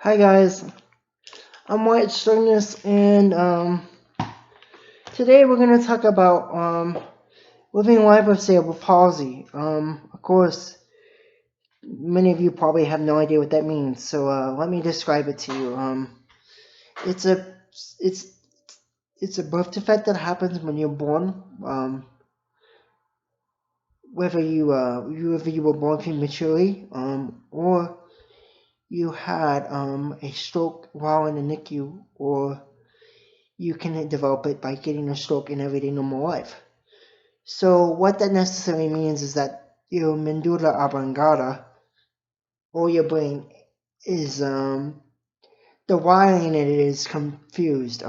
Hi guys, I'm White Stringness, and today we're gonna talk about living life with cerebral palsy. Of course, many of you probably have no idea what that means, so let me describe it to you. It's a it's it's a birth defect that happens when you're born. Whether you were born prematurely, or you had a stroke while in the NICU, or you can develop it by getting a stroke in everyday normal life. So what that necessarily means is that your medulla oblongata, or your brain, is the wiring in it is confused.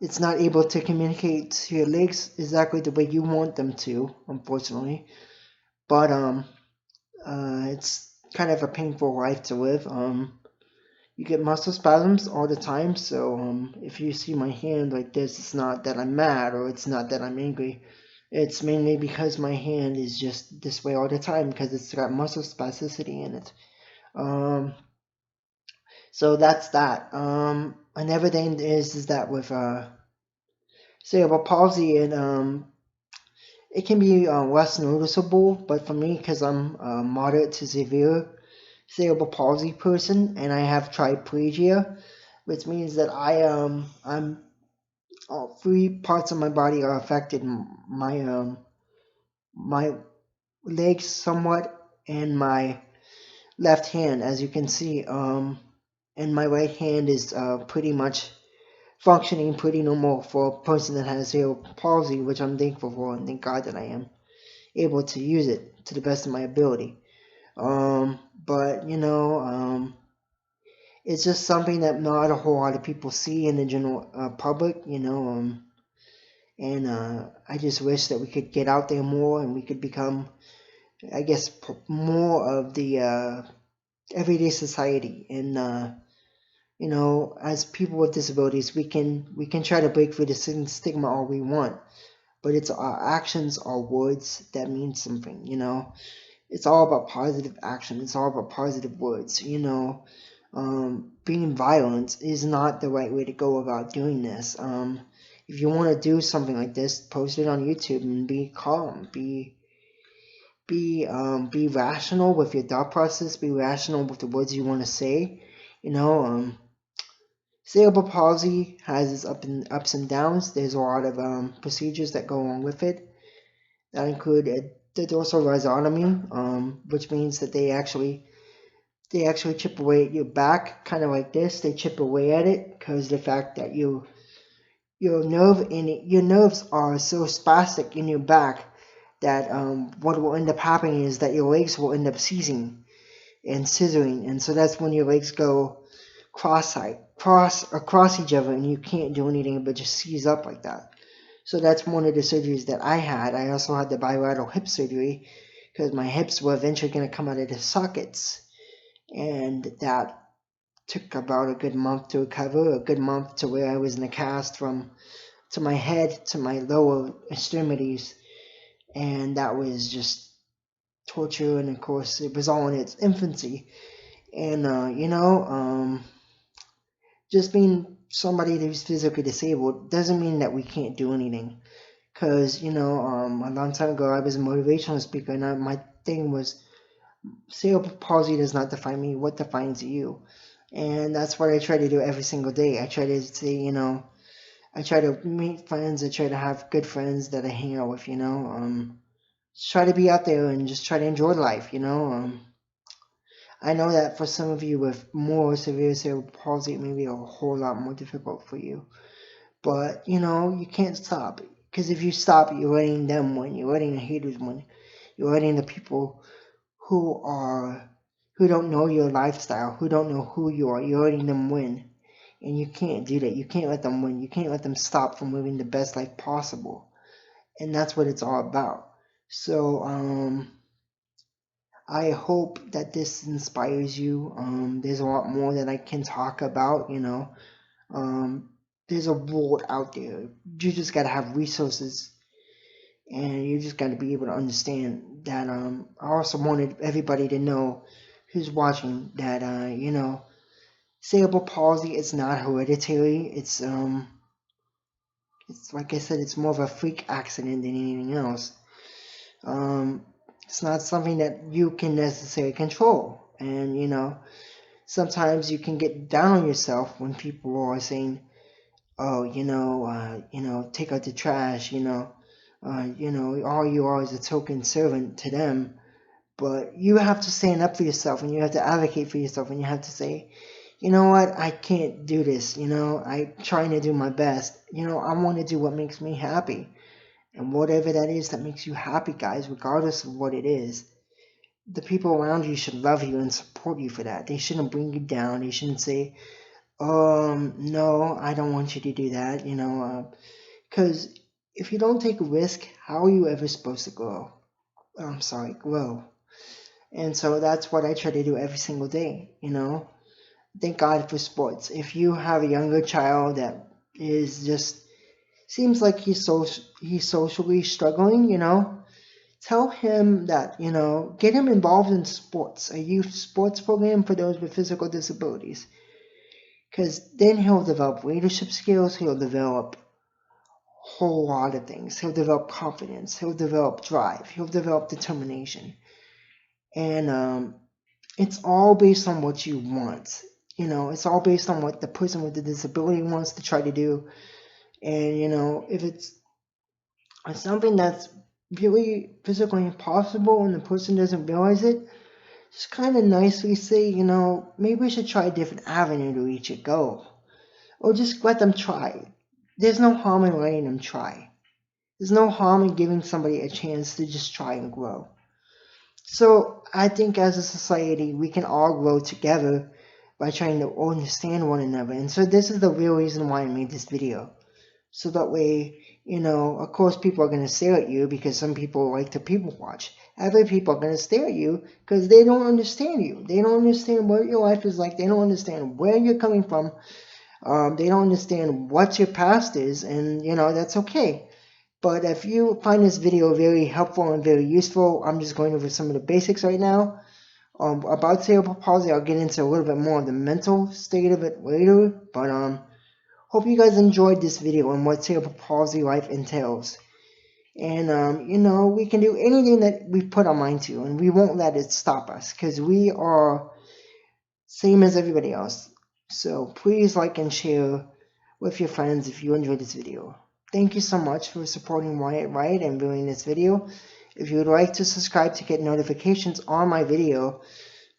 It's not able to communicate to your legs exactly the way you want them to, unfortunately. But it's kind of a painful life to live. You get muscle spasms all the time. So if you see my hand like this, it's not that I'm mad or it's not that I'm angry. It's mainly because my hand is just this way all the time because it's got muscle spasticity in it. Um, so that's that. Another thing is that with cerebral palsy, it can be less noticeable, but for me, because I'm moderate to severe cerebral palsy person, and I have triplegia, which means that I'm all three parts of my body are affected. My legs somewhat, and my left hand, as you can see, and my right hand is pretty much functioning pretty normal for a person that has cerebral palsy, which I'm thankful for, and thank God that I am able to use it to the best of my ability. But it's just something that not a whole lot of people see in the general public, and I just wish that we could get out there more and we could become, I guess, more of the everyday society. And as people with disabilities, we can try to break through the stigma all we want, but it's our actions, our words that mean something. It's all about positive action. It's all about positive words. Being violent is not the right way to go about doing this. If you want to do something like this, post it on YouTube and be calm. Be rational with your thought process. Be rational with the words you want to say. You know, cerebral palsy has its ups and downs. There's a lot of procedures that go along with it that include the dorsal rhizotomy, which means that they actually chip away at your back, kind of like this. They chip away at it because the fact that your nerves are so spastic in your back that what will end up happening is that your legs will end up seizing and scissoring, and so that's when your legs go cross across each other, and you can't do anything but just seize up like that. So that's one of the surgeries that I had. I also had the bilateral hip surgery because my hips were eventually going to come out of the sockets, and that took about a good month to recover, a good month to where I was in a cast from to my head to my lower extremities, and that was just torture. And of course, it was all in its infancy. And just being somebody who's physically disabled doesn't mean that we can't do anything. Because a long time ago, I was a motivational speaker, and my thing was cerebral palsy does not define me. What defines you? And that's what I try to do every single day. I try to say, I try to meet friends. I try to have good friends that I hang out with. Just try to be out there and just try to enjoy life. I know that for some of you with more severe cerebral palsy, it may be a whole lot more difficult for you. But you can't stop, because if you stop, you're letting them win. You're letting the haters win. You're letting the people who are who don't know your lifestyle, who don't know who you are. You're letting them win. And you can't do that. You can't let them win. You can't let them stop from living the best life possible. And that's what it's all about. So I hope that this inspires you. There's a lot more that I can talk about. Um, there's a world out there. You just gotta have resources, and you just gotta be able to understand that. I also wanted everybody to know who's watching that. cerebral palsy is not hereditary. It's like I said, it's more of a freak accident than anything else. It's not something that you can necessarily control. And, sometimes you can get down on yourself when people are saying, oh, take out the trash, all you are is a token servant to them. But you have to stand up for yourself, and you have to advocate for yourself, and you have to say, you know what, I can't do this, I'm trying to do my best, I want to do what makes me happy. And whatever that is that makes you happy, guys, regardless of what it is, the people around you should love you and support you for that. They shouldn't bring you down. They shouldn't say, no, I don't want you to do that, because if you don't take a risk, how are you ever supposed to grow? Grow. And so that's what I try to do every single day, Thank God for sports. If you have a younger child that is just seems like he's socially struggling, tell him that, get him involved in sports, a youth sports program for those with physical disabilities. Because then he'll develop leadership skills, he'll develop a whole lot of things. He'll develop confidence, he'll develop drive, he'll develop determination. And it's all based on what you want. It's all based on what the person with the disability wants to try to do. And, if it's something that's really physically impossible and the person doesn't realize it, just kind of nicely say, maybe we should try a different avenue to reach your goal. Or just let them try. There's no harm in letting them try. There's no harm in giving somebody a chance to just try and grow. So I think as a society, we can all grow together by trying to understand one another. And so this is the real reason why I made this video. So that way, of course people are going to stare at you because some people like to people watch. Other people are going to stare at you because they don't understand you. They don't understand what your life is like. They don't understand where you're coming from. They don't understand what your past is, and that's okay. But if you find this video very helpful and very useful, I'm just going over some of the basics right now. About cerebral palsy, I'll get into a little bit more of the mental state of it later. But hope you guys enjoyed this video on what cerebral palsy life entails. And we can do anything that we put our mind to, and we won't let it stop us, because we are same as everybody else. So please like and share with your friends if you enjoyed this video. Thank you so much for supporting wyattriot and viewing this video. If you would like to subscribe to get notifications on my video,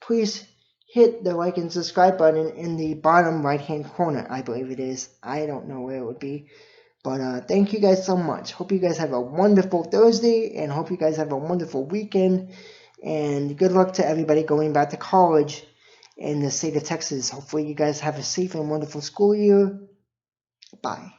please hit the like and subscribe button in the bottom right hand corner. I believe it is. I don't know where it would be. But thank you guys so much. Hope you guys have a wonderful Thursday, and hope you guys have a wonderful weekend. And good luck to everybody going back to college in the state of Texas. Hopefully you guys have a safe and wonderful school year. Bye.